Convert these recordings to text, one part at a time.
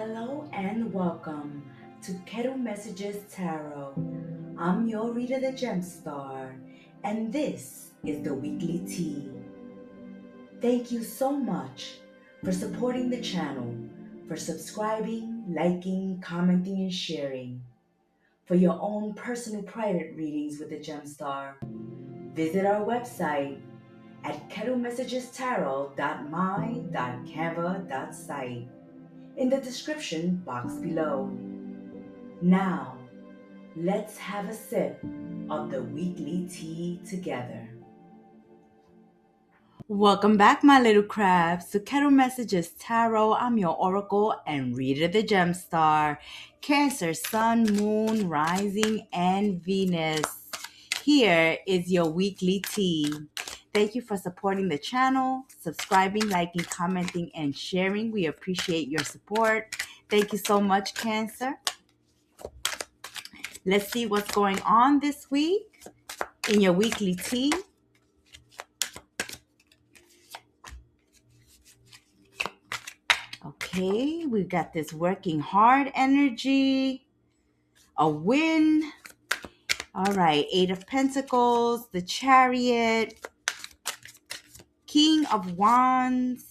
Hello and welcome to Kettle Messages Tarot. I'm your reader, the Gemstar, and this is the weekly tea. Thank you so much for supporting the channel, for subscribing, liking, commenting, and sharing. For your own personal private readings with the Gemstar, visit our website at kettlemessagestarot.my.canva.site in the description box below. Now, let's have a sip of the weekly tea together. Welcome back, my little crabs, to Kettle Messages Tarot. I'm your oracle and reader, the Gemstar. Cancer, Sun, Moon, Rising, and Venus. Here is your weekly tea. Thank you for supporting the channel, subscribing, liking, commenting, and sharing. We appreciate your support. Thank you so much, Cancer. Let's see what's going on this week in your weekly tea. Okay, we got this working hard energy, a win. All right, Eight of Pentacles, the Chariot, King of Wands.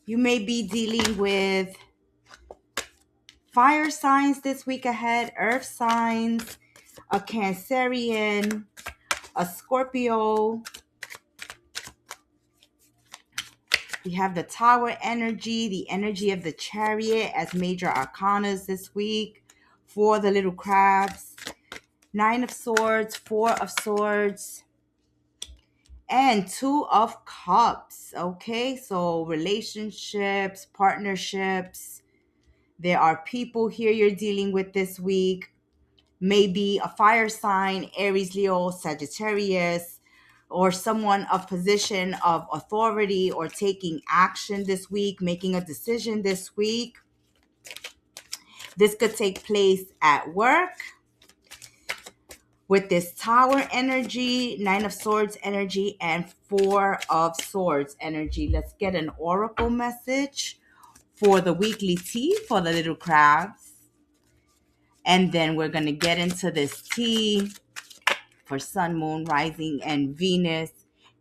You may be dealing with fire signs this week ahead, earth signs, a Cancerian, a Scorpio. We have the Tower energy, the energy of the Chariot as major arcanas this week for the little crabs. Nine of Swords, Four of Swords, and Two of Cups. Okay, so relationships, partnerships. There are people here you're dealing with this week. Maybe a fire sign, Aries, Leo, Sagittarius, or someone of position of authority or taking action this week, making a decision this week. This could take place at work with this Tower energy, Nine of Swords energy, and Four of Swords energy. Let's get an oracle message for the weekly tea for the little crabs. And then we're going to get into this tea for Sun, Moon, Rising, and Venus,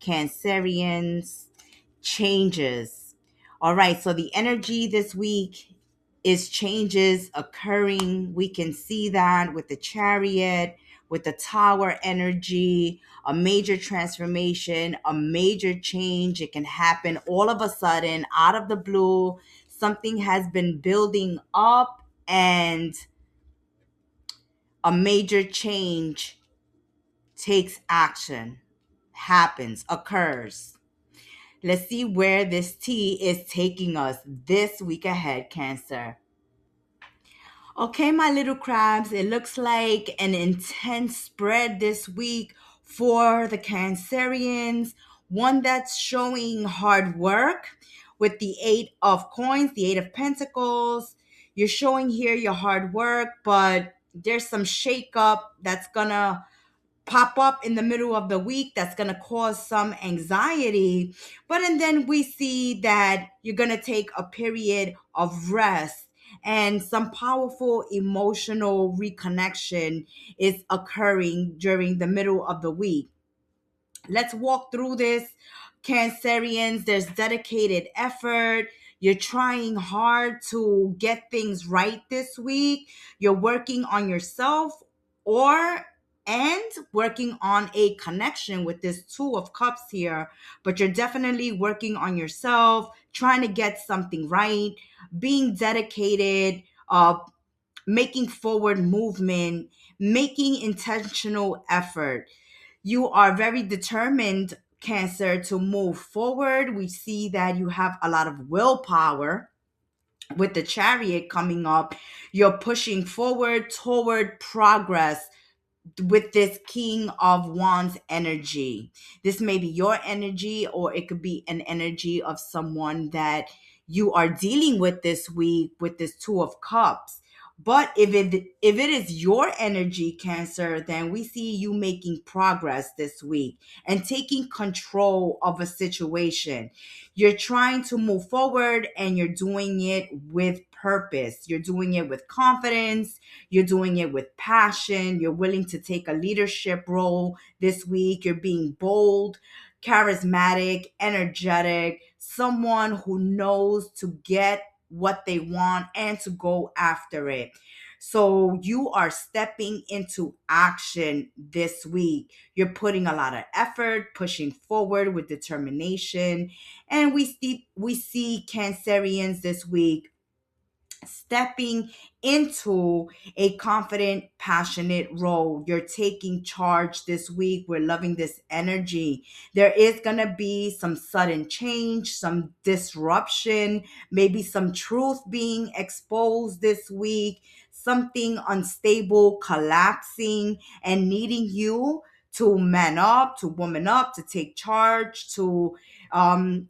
Cancerians, changes. All right, so the energy this week is changes occurring. We can see that with the Chariot, with the Tower energy, a major transformation, a major change. It can happen all of a sudden, out of the blue. Something has been building up and a major change takes action, happens, occurs. Let's see where this tea is taking us this week ahead, Cancer. Okay, my little crabs, it looks like an intense spread this week for the Cancerians, one that's showing hard work with the Eight of Coins, the Eight of Pentacles. You're showing here your hard work, but there's some shakeup that's gonna pop up in the middle of the week that's going to cause some anxiety. And then we see that you're going to take a period of rest and some powerful emotional reconnection is occurring during the middle of the week. Let's walk through this. Cancerians, there's dedicated effort. You're trying hard to get things right this week. You're working on yourself and working on a connection with this Two of Cups here. But you're definitely working on yourself, trying to get something right, being dedicated, making forward movement, making intentional effort. You are very determined, Cancer, to move forward. We see that you have a lot of willpower with the Chariot coming up. You're pushing forward toward progress with this King of Wands energy. This may be your energy, or it could be an energy of someone that you are dealing with this week with this Two of Cups. But if it is your energy, Cancer, then we see you making progress this week and taking control of a situation. You're trying to move forward and you're doing it with purpose. You're doing it with confidence. You're doing it with passion. You're willing to take a leadership role this week. You're being bold, charismatic, energetic, someone who knows to get what they want and to go after it. So you are stepping into action this week. You're putting a lot of effort, pushing forward with determination. And we see Cancerians this week stepping into a confident, passionate role. You're taking charge this week. We're loving this energy. There is going to be some sudden change, some disruption, maybe some truth being exposed this week, something unstable collapsing and needing you to man up, to woman up, to take charge, to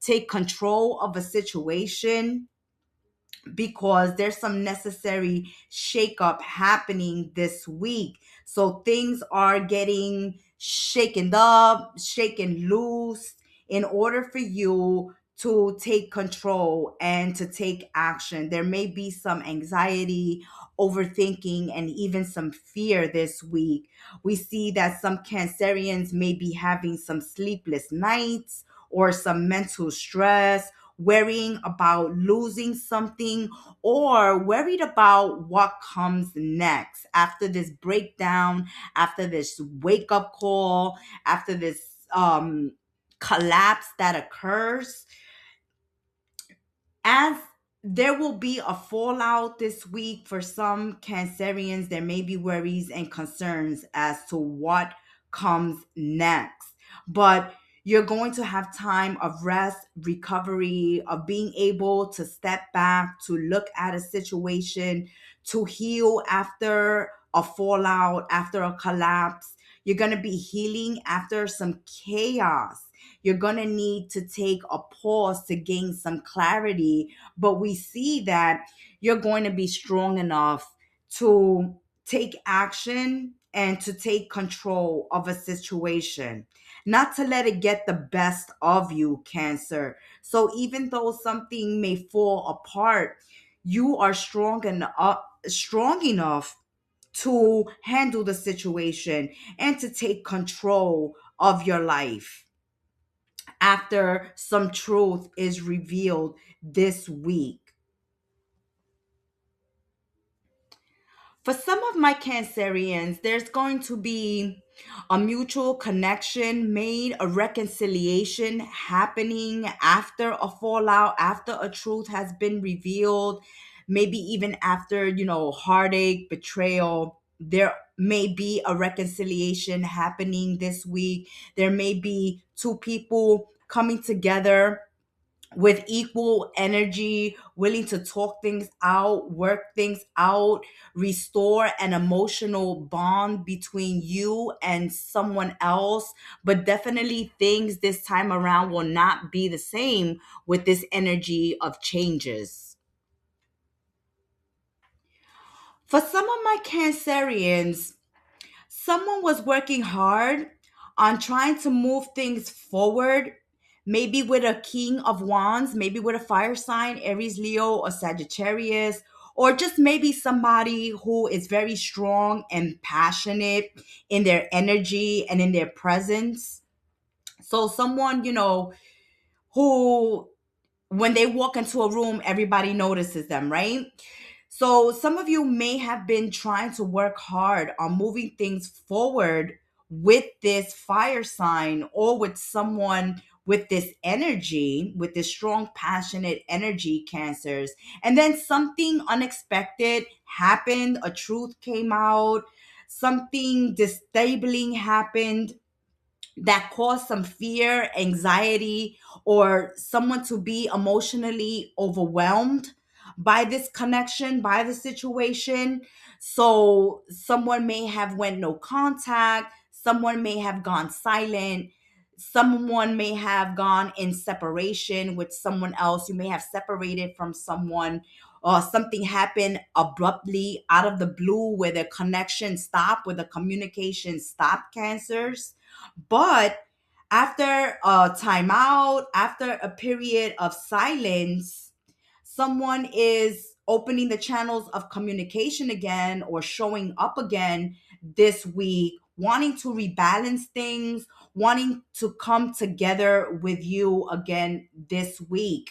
take control of a situation, because there's some necessary shakeup happening this week. So things are getting shaken up, shaken loose in order for you to take control and to take action. There may be some anxiety, overthinking, and even some fear this week. We see that some Cancerians may be having some sleepless nights or some mental stress, worrying about losing something, or worried about what comes next after this breakdown, after this wake up call, after this collapse that occurs. As there will be a fallout this week for some Cancerians, there may be worries and concerns as to what comes next. But you're going to have time of rest, recovery, of being able to step back, to look at a situation, to heal after a fallout, after a collapse. You're going to be healing after some chaos. You're going to need to take a pause to gain some clarity. But we see that you're going to be strong enough to take action and to take control of a situation, not to let it get the best of you, Cancer. So even though something may fall apart, you are strong enough to handle the situation and to take control of your life after some truth is revealed this week. For some of my Cancerians, there's going to be a mutual connection made, a reconciliation happening after a fallout, after a truth has been revealed, maybe even after, heartache, betrayal. There may be a reconciliation happening this week. There may be two people coming together with equal energy, willing to talk things out, work things out, restore an emotional bond between you and someone else. But definitely things this time around will not be the same with this energy of changes. For some of my Cancerians, someone was working hard on trying to move things forward, maybe with a king of wands, maybe with a fire sign, Aries, Leo, or Sagittarius, or just maybe somebody who is very strong and passionate in their energy and in their presence. So someone, who when they walk into a room, everybody notices them, right? So some of you may have been trying to work hard on moving things forward with this fire sign or with someone with this energy, with this strong, passionate energy, Cancers. And then something unexpected happened, a truth came out, something disabling happened that cause some fear, anxiety, or someone to be emotionally overwhelmed by this connection, by the situation. So someone may have went no contact, someone may have gone silent, someone may have gone in separation with someone else. You may have separated from someone, or something happened abruptly out of the blue where the connection stopped, where the communication stopped, cancers. But after a timeout, after a period of silence, someone is opening the channels of communication again or showing up again this week, wanting to rebalance things, wanting to come together with you again this week.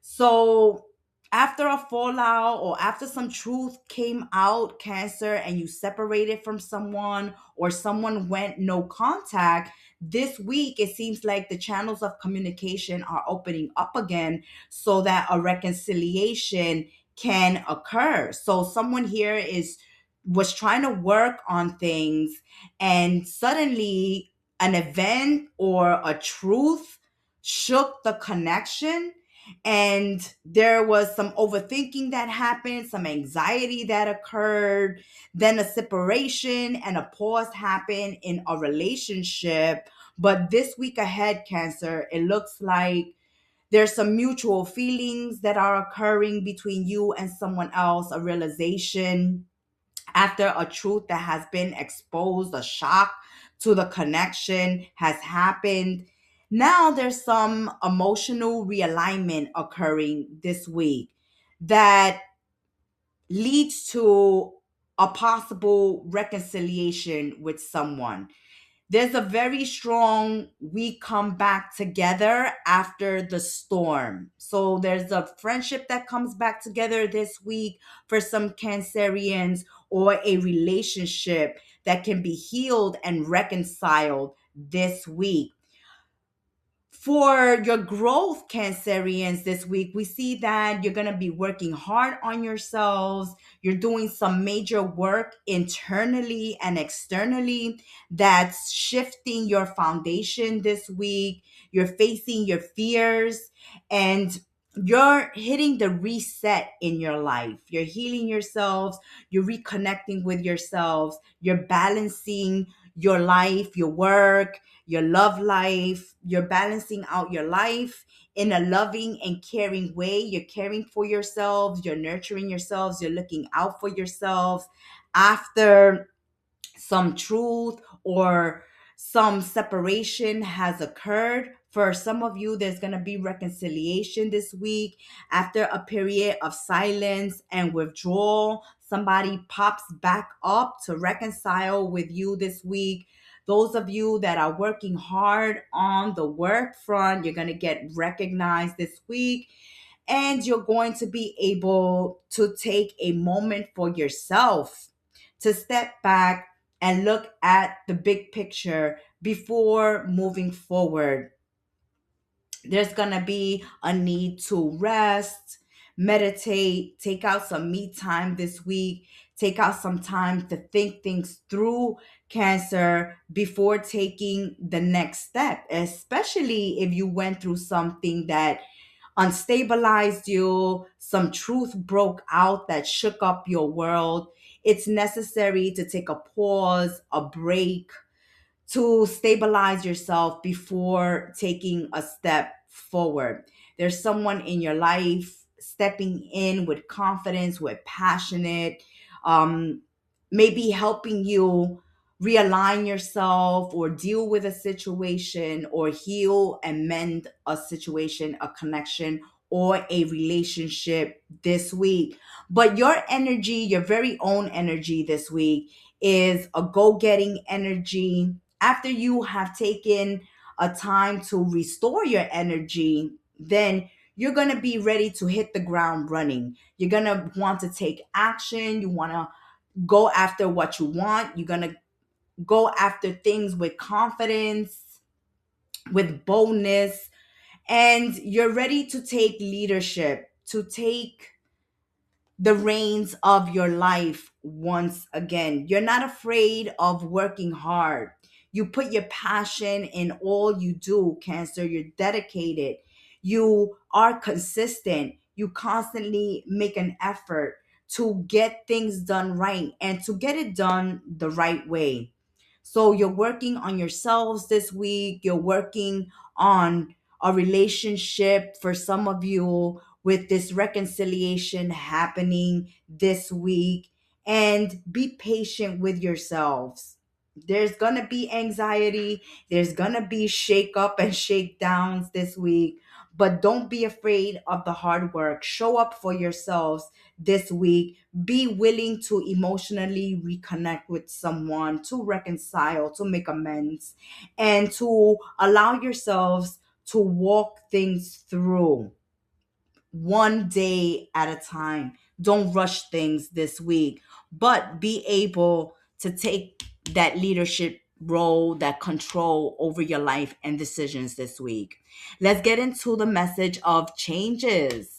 So after a fallout or after some truth came out, Cancer, and you separated from someone or someone went no contact, this week it seems like the channels of communication are opening up again so that a reconciliation can occur. So someone here is was trying to work on things, and suddenly an event or a truth shook the connection, and there was some overthinking that happened, some anxiety that occurred, then a separation and a pause happened in a relationship. But this week ahead, Cancer, it looks like there's some mutual feelings that are occurring between you and someone else, a realization after a truth that has been exposed, a shock to the connection has happened. Now there's some emotional realignment occurring this week that leads to a possible reconciliation with someone. There's a very strong we come back together after the storm. So there's a friendship that comes back together this week for some Cancerians, or a relationship that can be healed and reconciled this week. For your growth, Cancerians, this week, we see that you're going to be working hard on yourselves. You're doing some major work internally and externally that's shifting your foundation this week. You're facing your fears, and you're hitting the reset in your life. You're healing yourselves. You're reconnecting with yourselves. You're balancing your life, your work, your love life. You're balancing out your life in a loving and caring way. You're caring for yourselves, you're nurturing yourselves, you're looking out for yourselves after some truth or some separation has occurred. For some of you, there's going to be reconciliation this week after a period of silence and withdrawal. Somebody pops back up to reconcile with you this week. Those of you that are working hard on the work front, you're going to get recognized this week, and you're going to be able to take a moment for yourself to step back and look at the big picture before moving forward. There's going to be a need to rest, meditate, take out some me time this week, take out some time to think things through, Cancer, before taking the next step, especially if you went through something that unstabilized you, some truth broke out that shook up your world. It's necessary to take a pause, a break, to stabilize yourself before taking a step forward. There's someone in your life stepping in with confidence, with passionate, um, maybe helping you realign yourself or deal with a situation or heal and mend a situation, a connection, or a relationship this week. But your energy, your very own energy this week, is a go getting energy. After you have taken a time to restore your energy, then you're going to be ready to hit the ground running. You're going to want to take action. You want to go after what you want. You're going to go after things with confidence, with boldness, and you're ready to take leadership, to take the reins of your life once again. You're not afraid of working hard. You put your passion in all you do, Cancer. You're dedicated. You are consistent. You constantly make an effort to get things done right and to get it done the right way. So you're working on yourselves this week. You're working on a relationship for some of you with this reconciliation happening this week. And be patient with yourselves. There's going to be anxiety. There's going to be shake up and shake downs this week. But don't be afraid of the hard work. Show up for yourselves this week. Be willing to emotionally reconnect with someone, to reconcile, to make amends, and to allow yourselves to walk things through one day at a time. Don't rush things this week, but be able to take that leadership role, that control over your life and decisions this week. Let's get into the message of changes.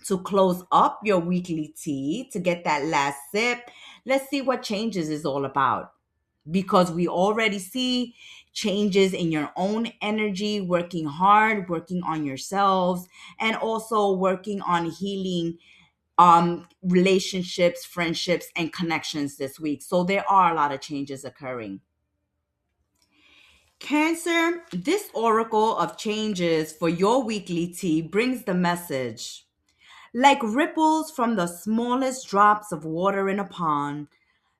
To close up your weekly tea, to get that last sip, let's see what changes is all about. Because we already see changes in your own energy, working hard, working on yourselves, and also working on healing relationships, friendships, and connections this week. So there are a lot of changes occurring. Cancer, this oracle of changes for your weekly tea brings the message. Like ripples from the smallest drops of water in a pond,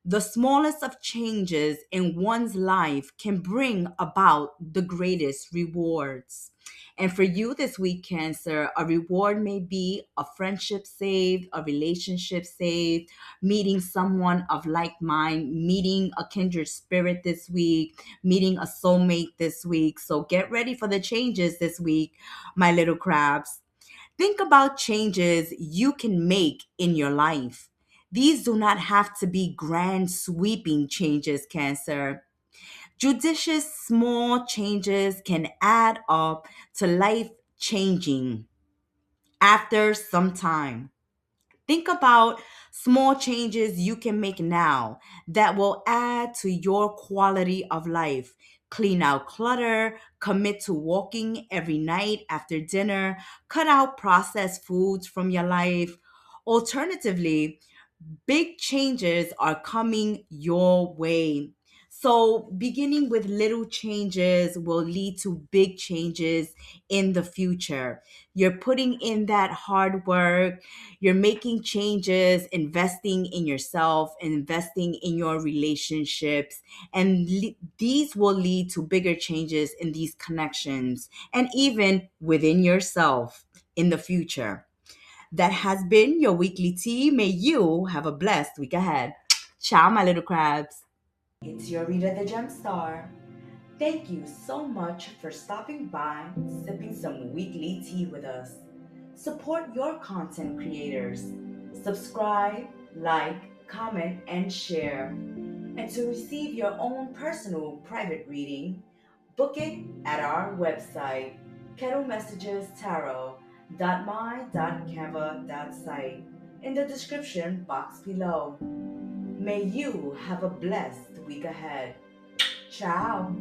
the smallest of changes in one's life can bring about the greatest rewards. And for you this week, Cancer, a reward may be a friendship saved, a relationship saved, meeting someone of like mind, meeting a kindred spirit this week, meeting a soulmate this week. So get ready for the changes this week, my little crabs. Think about changes you can make in your life. These do not have to be grand, sweeping changes, Cancer. Judicious, small changes can add up to life changing after some time. Think about small changes you can make now that will add to your quality of life. Clean out clutter, commit to walking every night after dinner, cut out processed foods from your life. Alternatively, big changes are coming your way. So, beginning with little changes will lead to big changes in the future. You're putting in that hard work, you're making changes, investing in yourself, investing in your relationships, and these will lead to bigger changes in these connections and even within yourself in the future. That has been your weekly tea. May you have a blessed week ahead. Ciao, my little crabs. It's your reader, the Gemstar. Thank you so much for stopping by, sipping some weekly tea with us. Support your content creators. Subscribe, like, comment, and share. And to receive your own personal private reading, book it at our website, kettlemessagestarot.my.canva.site, in the description box below. May you have a blessed week ahead. Ciao.